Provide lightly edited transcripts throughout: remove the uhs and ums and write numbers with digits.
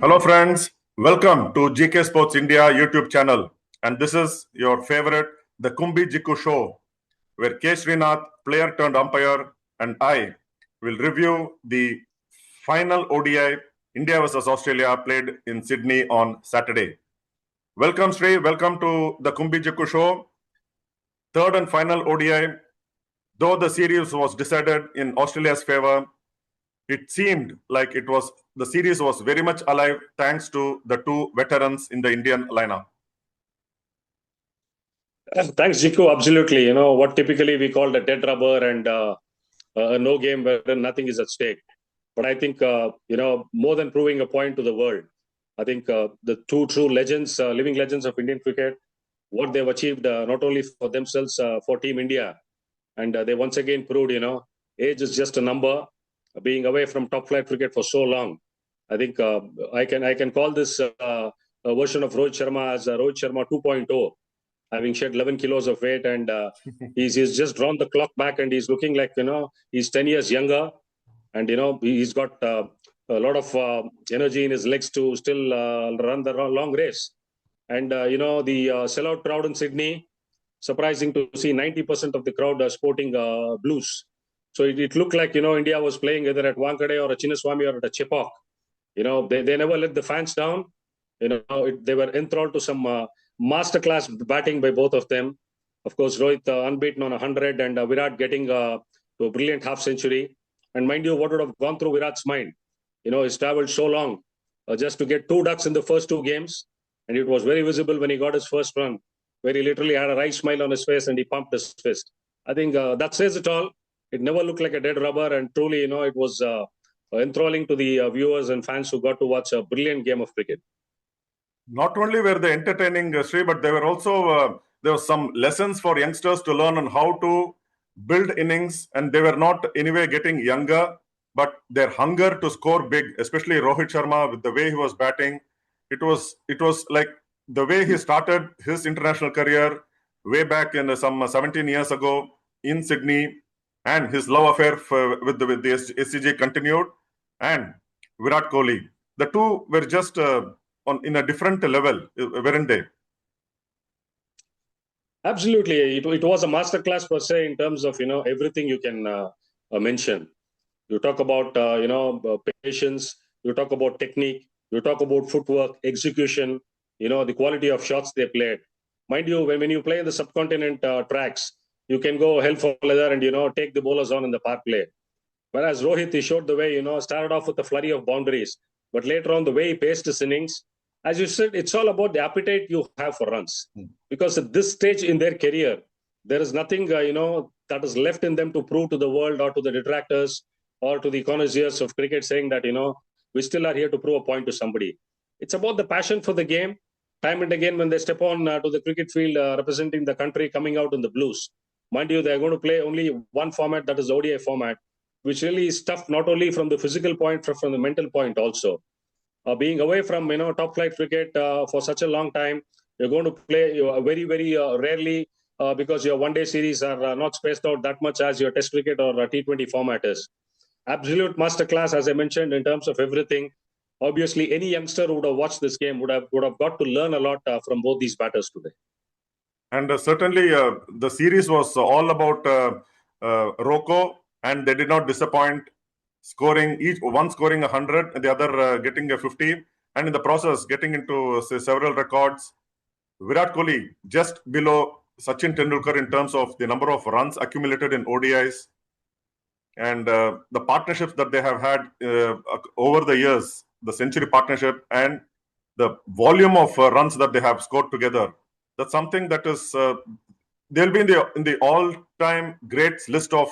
Hello friends, welcome to GK Sports India YouTube channel, and this is your favorite the Kumbi Jiku show where Srinath, player turned umpire, and I will review the final ODI India versus Australia played in Sydney on Saturday. Welcome Sri, welcome to the Kumbi Jiku show. Third and final ODI, though the series was decided in Australia's favor, it seemed like the series was very much alive thanks to the two veterans in the Indian lineup. Thanks, Jiku. Absolutely. You know, what typically we call a dead rubber and a no game where nothing is at stake. But I think, more than proving a point to the world, I think the two true legends, living legends of Indian cricket, what they've achieved not only for themselves, for Team India. And they once again proved, age is just a number. Being away from top flight cricket for so long, I think I can call this a version of Rohit Sharma as Rohit Sharma 2.0, having shed 11 kilos of weight, and he's just drawn the clock back, and he's looking like he's 10 years younger, and he's got a lot of energy in his legs to still run the long race. And the sellout crowd in Sydney, surprising to see 90% of the crowd sporting blues. So it looked like, India was playing either at Wankhede or a Chinnaswamy or at a Chepauk. They never let the fans down. They were enthralled to some masterclass batting by both of them. Of course, Rohit unbeaten on 100 and Virat getting to a brilliant half century. And mind you, what would have gone through Virat's mind? He's traveled so long just to get 2 ducks in the first 2 games. And it was very visible when he got his first run, where he literally had a right smile on his face and he pumped his fist. I think that says it all. It never looked like a dead rubber, and truly, it was enthralling to the viewers and fans who got to watch a brilliant game of cricket. Not only were they entertaining, Sri, but there were also there were some lessons for youngsters to learn on how to build innings, and they were not anyway getting younger, but their hunger to score big, especially Rohit Sharma with the way he was batting. It was like the way he started his international career way back in some 17 years ago in Sydney. And his love affair with the SCG continued, and Virat Kohli. The two were just in a different level, weren't they? Absolutely, it was a masterclass per se in terms of everything you can mention. You talk about patience, you talk about technique, you talk about footwork, execution. The quality of shots they played. Mind you, when you play in the subcontinent tracks, you can go hell for leather and, take the bowlers on in the power play. Whereas Rohit, he showed the way, started off with a flurry of boundaries. But later on, the way he paced his innings, as you said, it's all about the appetite you have for runs. Because at this stage in their career, there is nothing, that is left in them to prove to the world or to the detractors or to the connoisseurs of cricket saying that, we still are here to prove a point to somebody. It's about the passion for the game. Time and again, when they step on to the cricket field representing the country, coming out in the blues. Mind you, they're going to play only one format, that is ODI format, which really is tough, not only from the physical point, but from the mental point also. Being away from, top flight cricket for such a long time, you're going to play very, very rarely because your one-day series are not spaced out that much as your test cricket or T20 format is. Absolute masterclass, as I mentioned, in terms of everything. Obviously, any youngster who would have watched this game would have got to learn a lot from both these batters today. And certainly, the series was all about Rocco, and they did not disappoint, one scoring 100 and the other getting a 50, and in the process getting into several records. Virat Kohli just below Sachin Tendulkar in terms of the number of runs accumulated in ODIs, and the partnerships that they have had over the years, the century partnership and the volume of runs that they have scored together. That's something that is they'll be in the all-time greats list of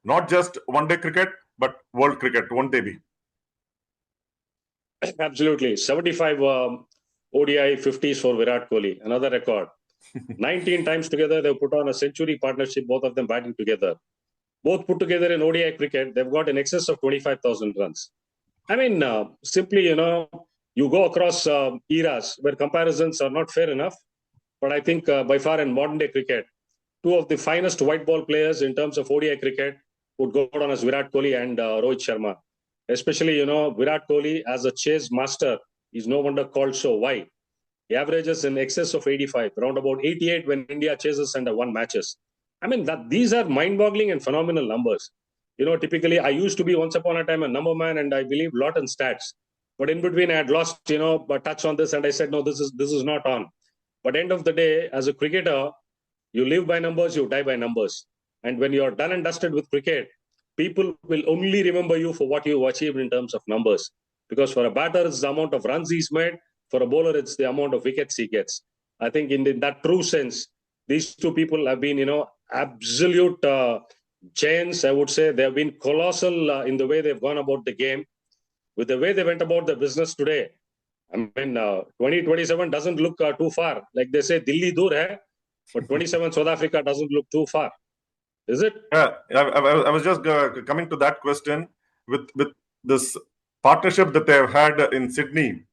not just one-day cricket but world cricket. Won't they be? Absolutely, 75 ODI 50s for Virat Kohli, another record. 19 times together they put on a century partnership, both of them batting together. Both put together in ODI cricket, they've got in excess of 25,000 runs. I mean, simply, you go across eras where comparisons are not fair enough. But I think by far in modern day cricket, two of the finest white ball players in terms of ODI cricket would go down as Virat Kohli and Rohit Sharma. Especially, Virat Kohli as a chase master He's no wonder called so. Why? He averages in excess of 85, around about 88 when India chases and won matches. I mean, these are mind-boggling and phenomenal numbers. Typically, I used to be once upon a time a number man, and I believe a lot in stats. But in between, I had lost, a touch on this, and I said, no, this is not on. But end of the day, as a cricketer, you live by numbers, you die by numbers. And when you're done and dusted with cricket, people will only remember you for what you achieved in terms of numbers. Because for a batter, it's the amount of runs he's made. For a bowler, it's the amount of wickets he gets. I think in that true sense, these two people have been, absolute giants, I would say. They have been colossal in the way they've gone about the game. With the way they went about the business today, I mean, 2027 doesn't look too far. Like they say, Delhi dur hai, but 27 South Africa doesn't look too far. Is it? Yeah, I was just coming to that question with this partnership that they have had in Sydney.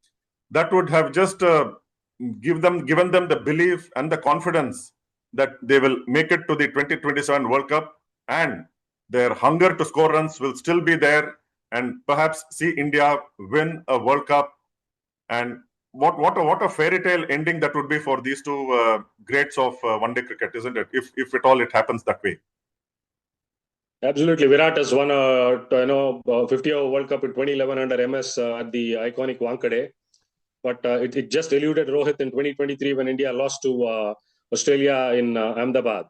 That would have just given them the belief and the confidence that they will make it to the 2027 World Cup, and their hunger to score runs will still be there, and perhaps see India win a World Cup. And what a fairy tale ending that would be for these two greats of one-day cricket, isn't it? If at all it happens that way. Absolutely. Virat has won a 50-over World Cup in 2011 under MS at the iconic Wankhede. But it just eluded Rohit in 2023 when India lost to Australia in Ahmedabad.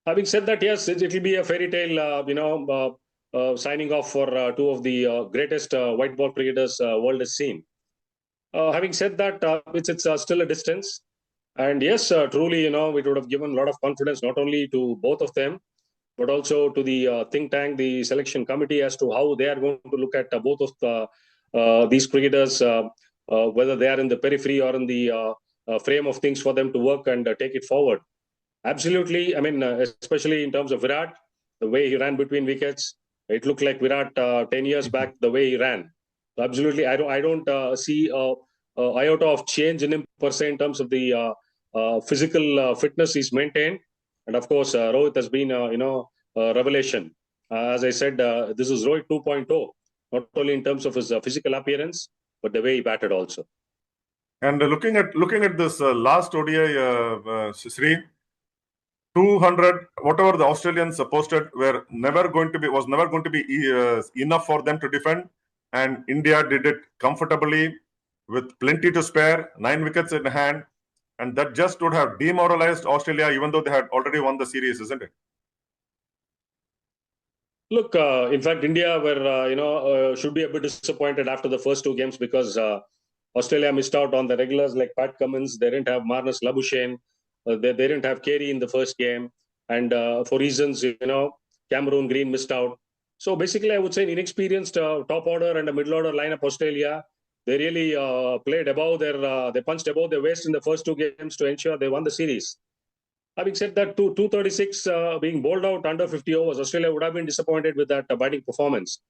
Having said that, yes, it will be a fairy tale, signing off for two of the greatest white ball cricketers world has seen. Having said that, it's still a distance. And yes, truly, it would have given a lot of confidence, not only to both of them, but also to the think tank, the selection committee, as to how they are going to look at both of these cricketers, whether they are in the periphery or in the frame of things for them to work and take it forward. Absolutely. I mean, especially in terms of Virat, the way he ran between wickets, it looked like Virat 10 years back, the way he ran. So absolutely, I don't see a iota of change in him per se in terms of the physical fitness he's maintained. And of course, Rohit has been, a revelation. As I said, this is Rohit 2.0, not only in terms of his physical appearance, but the way he batted also. And looking at this last ODI, Sri, 200, whatever the Australians posted, was never going to be enough for them to defend, and India did it comfortably with plenty to spare, 9 wickets in hand, and that just would have demoralized Australia, even though they had already won the series, isn't it? Look, in fact, India were should be a bit disappointed after the first two games, because Australia missed out on the regulars like Pat Cummins. They didn't have Marnus Labuschagne. They didn't have Carey in the first game, and for reasons, Cameron Green missed out. So basically, I would say an inexperienced top order and a middle order lineup Australia. They really played above they punched above their waist in the first two games to ensure they won the series. Having said that, 236 being bowled out under 50 overs, Australia would have been disappointed with that batting performance.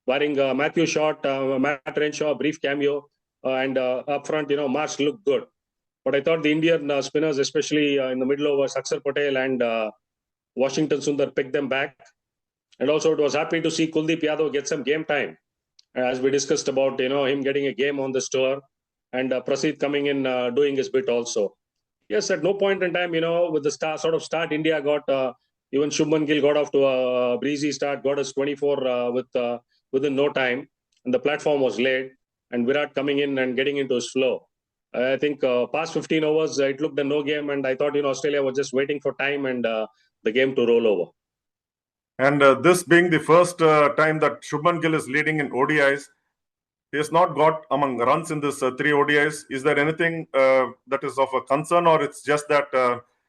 Barring Matthew Short, Matt Renshaw, a brief cameo, and up front, Marsh looked good. But I thought the Indian spinners, especially in the middle overs, Akshar Patel and Washington Sundar, picked them back. And also, it was happy to see Kuldeep Yadav get some game time, as we discussed about him getting a game on this tour, and Prasidh coming in doing his bit also. Yes, at no point in time, with the start India got, even Shubman Gill got off to a breezy start, got us 24 within no time, and the platform was laid, and Virat coming in and getting into his flow. I think past 15 overs, it looked a no game, and I thought Australia was just waiting for time and the game to roll over. And this being the first time that Shubman Gill is leading in ODIs, he has not got among runs in this 3 ODIs. Is there anything that is of a concern, or it's just that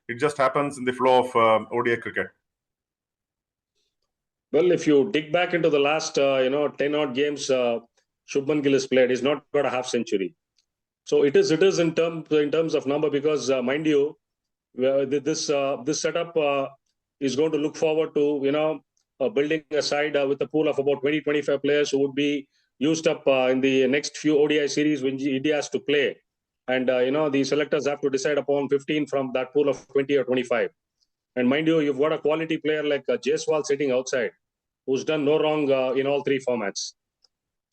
it just happens in the flow of ODI cricket? Well, if you dig back into the last 10 odd games Shubman Gill has played, he's not got a half century. So it is in terms of number, because mind you, this setup is going to look forward to building a side with a pool of about 20-25 players who would be used up in the next few ODI series when India has to play, and the selectors have to decide upon 15 from that pool of 20 or 25. And mind you, you've got a quality player like Jaiswal sitting outside, who's done no wrong in all 3 formats.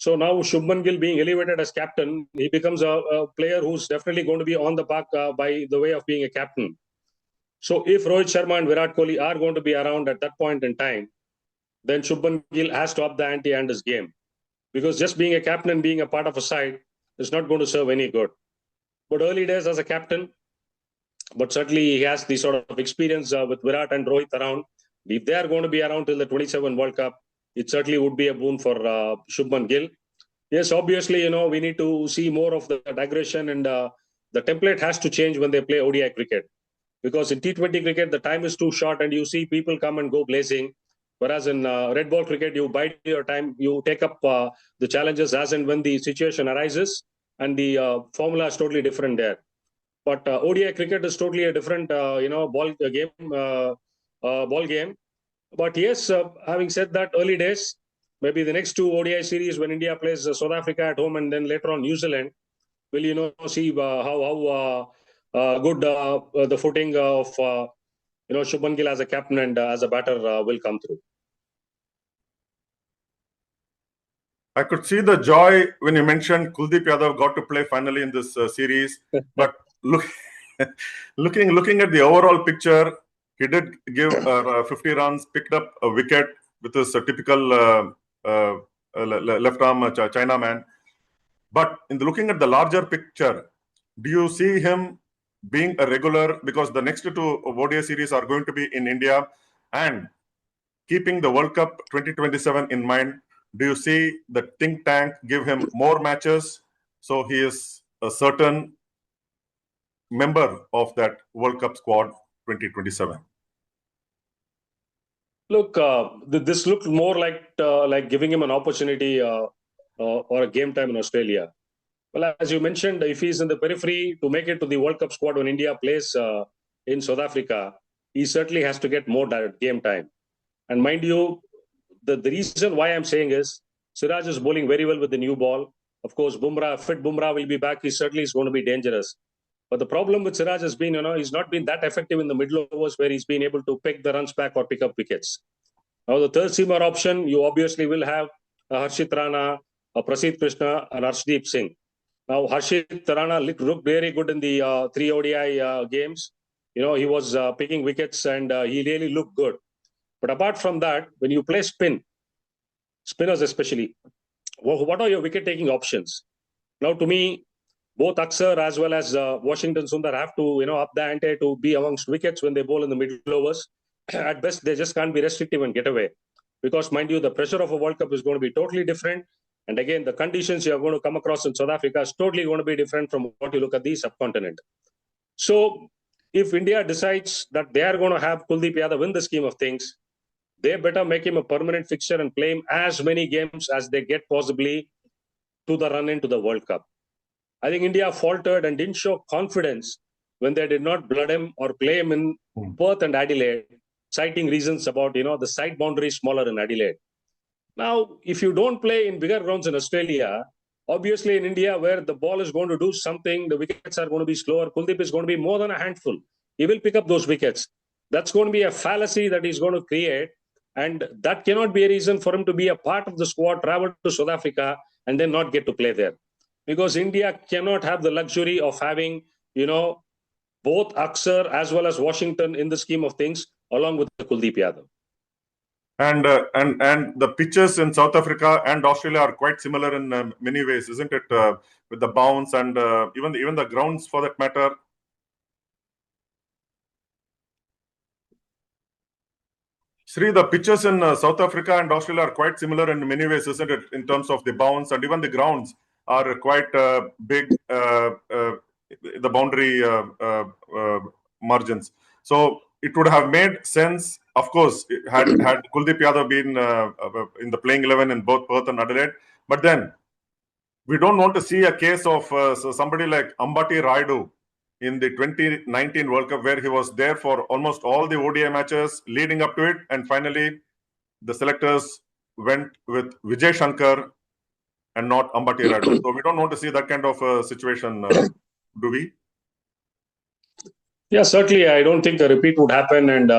So now Shubman Gill being elevated as captain, he becomes a player who's definitely going to be on the park by the way of being a captain. So if Rohit Sharma and Virat Kohli are going to be around at that point in time, then Shubman Gill has to up the ante and his game. Because just being a captain and being a part of a side is not going to serve any good. But early days as a captain, but certainly he has the sort of experience with Virat and Rohit around. If they are going to be around till the 27 World Cup, it certainly would be a boon for Shubman Gill. Yes, obviously, we need to see more of that aggression, and the template has to change when they play ODI cricket. Because in T20 cricket, the time is too short and you see people come and go blazing. Whereas in red ball cricket, you bide your time, you take up the challenges as and when the situation arises, and the formula is totally different there. But ODI cricket is totally a different, ball game. But yes, having said that, early days, maybe the next two ODI series when India plays South Africa at home and then later on New Zealand, will see how good the footing of Shubman Gill as a captain and as a batter will come through. I could see the joy when you mentioned Kuldeep Yadav got to play finally in this series. But looking at the overall picture, he did give 50 runs, picked up a wicket with his typical left arm Chinaman. But looking at the larger picture, do you see him being a regular? Because the next two ODI series are going to be in India, and keeping the World Cup 2027 in mind, do you see the think tank give him more matches so he is a certain member of that World Cup squad 2027? Look, this looked more like giving him an opportunity or a game time in Australia. Well, as you mentioned, if he's in the periphery to make it to the World Cup squad when India plays in South Africa, he certainly has to get more game time. And mind you, the reason why I'm saying is Siraj is bowling very well with the new ball. Of course, fit Bumrah will be back. He certainly is going to be dangerous. But the problem with Siraj has been, he's not been that effective in the middle overs where he's been able to pick the runs back or pick up wickets. Now, the third seamer option, you obviously will have Harshit Rana, Prasidh Krishna, and Arshdeep Singh. Now, Harshit Rana looked very good in the 3 ODI games. He was picking wickets and he really looked good. But apart from that, when you play spinners especially, what are your wicket-taking options? Now, to me, both Axar as well as Washington Sundar have to, up the ante to be amongst wickets when they bowl in the middle overs. At best, they just can't be restrictive and get away. Because, mind you, the pressure of a World Cup is going to be totally different. And again, the conditions you are going to come across in South Africa is totally going to be different from what you look at the subcontinent. So, if India decides that they are going to have Kuldeep Yadav in the scheme of things, they better make him a permanent fixture and play him as many games as they get possibly to the run into the World Cup. I think India faltered and didn't show confidence when they did not blood him or play him in Perth and Adelaide, citing reasons about, the side boundary smaller in Adelaide. Now, if you don't play in bigger grounds in Australia, obviously in India where the ball is going to do something, the wickets are going to be slower, Kuldeep is going to be more than a handful. He will pick up those wickets. That's going to be a fallacy that he's going to create. And that cannot be a reason for him to be a part of the squad, travel to South Africa, and then not get to play there. Because India cannot have the luxury of having, both Axar as well as Washington in the scheme of things, along with Kuldeep Yadav. And the pitches in South Africa and Australia are quite similar in many ways, isn't it? With the bounce and even the grounds for that matter. Sri, the pitches in South Africa and Australia are quite similar in many ways, isn't it? In terms of the bounce, and even the grounds are quite big, the boundary margins. So it would have made sense, of course, had Kuldeep Yadav been in the playing 11 in both Perth and Adelaide. But then we don't want to see a case of somebody like Ambati Rayudu in the 2019 World Cup, where he was there for almost all the ODI matches leading up to it. And finally, the selectors went with Vijay Shankar and not Ambati Rayudu. So we don't want to see that kind of situation, do we? Yeah, certainly. I don't think a repeat would happen. And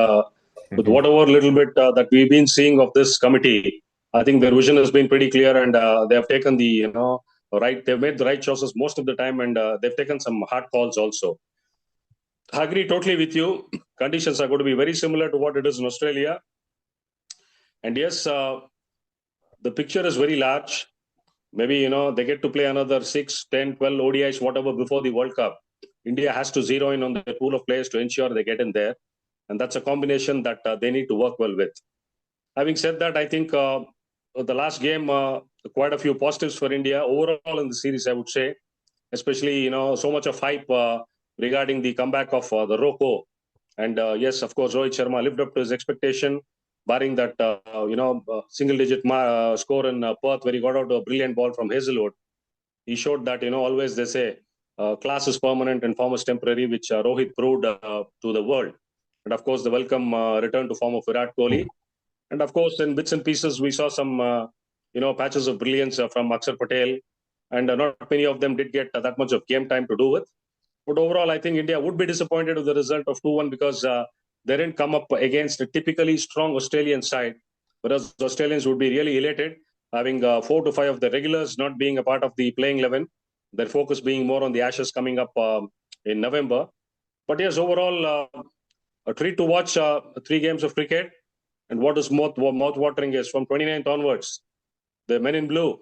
with whatever little bit that we've been seeing of this committee, I think their vision has been pretty clear, and they have taken the right. They've made the right choices most of the time, and they've taken some hard calls also. I agree totally with you. Conditions are going to be very similar to what it is in Australia, and yes, the picture is very large. Maybe they get to play another 6, 10, 12 ODIs, whatever, before the World Cup. India has to zero in on the pool of players to ensure they get in there, and that's a combination that they need to work well with. Having said that, I think the last game, quite a few positives for India overall in the series, I would say, especially so much of hype regarding the comeback of the Rocco, and yes, of course, Rohit Sharma lived up to his expectation, barring that single-digit score in Perth where he got out a brilliant ball from Hazelwood. He showed that always they say class is permanent and form is temporary, which Rohit proved to the world. And of course, the welcome return to form of Virat Kohli. And of course, in bits and pieces, we saw some patches of brilliance from Akshar Patel, and not many of them did get that much of game time to do with. But overall, I think India would be disappointed with the result of 2-1 because they didn't come up against a typically strong Australian side, whereas the Australians would be really elated, having 4 to 5 of the regulars not being a part of the playing 11, their focus being more on the Ashes coming up in November. But yes, overall, a treat to watch 3 games of cricket. And what is mouth-watering is from 29th onwards, the men in blue,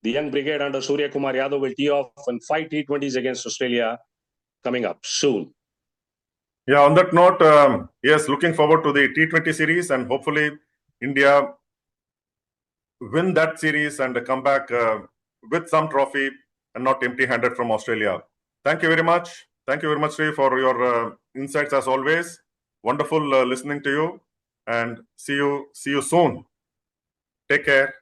the young brigade under Surya Kumar Yadav will tee off and 5 T20s against Australia coming up soon. Yeah, on that note, yes, looking forward to the T20 series, and hopefully India win that series and come back with some trophy and not empty-handed from Australia. Thank you very much. Thank you very much, Sri, for your insights as always. Wonderful listening to you, and see you soon. Take care.